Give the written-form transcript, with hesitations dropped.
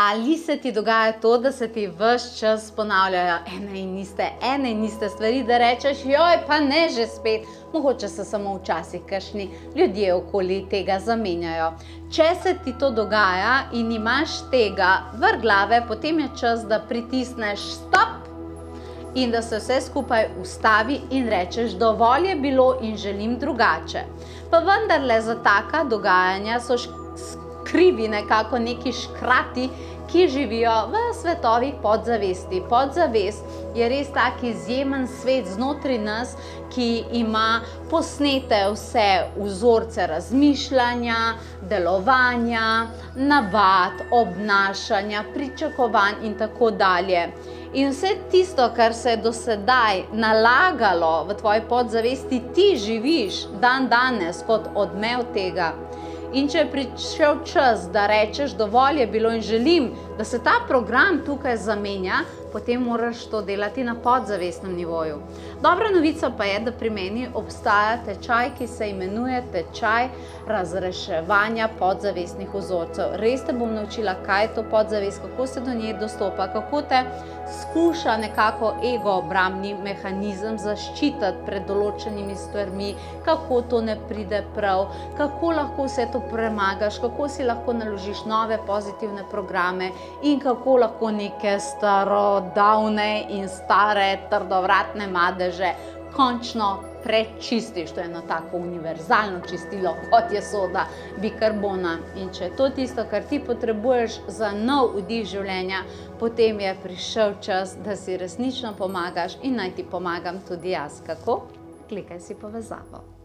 Ali se ti dogaja to, da se ti ves čas ponavljajo ene in iste stvari, da rečeš, joj, pa ne že spet, mogoče se samo včasih kakšni ljudje okoli tega zamenjajo. Če se ti to dogaja in imaš tega vrh glave, potem je čas, da pritisneš stop in da se vse skupaj ustavi in rečeš, dovolj je bilo in želim drugače. Pa vendarle za taka dogajanja so krivi nekako neki škrati, ki živijo v svetovih podzavesti. Podzavest je res tak izjemen svet znotraj nas, ki ima posnete vse vzorce razmišljanja, delovanja, navad, obnašanja, pričakovanj in tako dalje. In vse tisto, kar se je do sedaj nalagalo v tvoji podzavesti, ti živiš dan danes kot odmev tega. In če je prišel čas, da rečeš, dovolj je bilo in želim, da se ta program tukaj zamenja, potem moraš to delati na podzavestnem nivoju. Dobra novica pa je, da pri meni obstaja tečaj, ki se imenuje tečaj razreševanja podzavestnih vzorcev. Res te bom naučila, kaj je to podzavest, kako se do nje dostopa, kako te skuša nekako ego-obrambni mehanizem zaščititi pred določenimi stvarmi, kako to ne pride prav, kako lahko vse to premagaš, kako si lahko naložiš nove pozitivne programe in kako lahko neke starodavne in stare trdovratne madeže končno prečistiš. To je eno tako univerzalno čistilo, kot je soda bikarbona. In če je to tisto, kar ti potrebuješ za nov vdih življenja, potem je prišel čas, da si resnično pomagaš in naj ti pomagam tudi jaz. Kako? Klikaj si povezavo.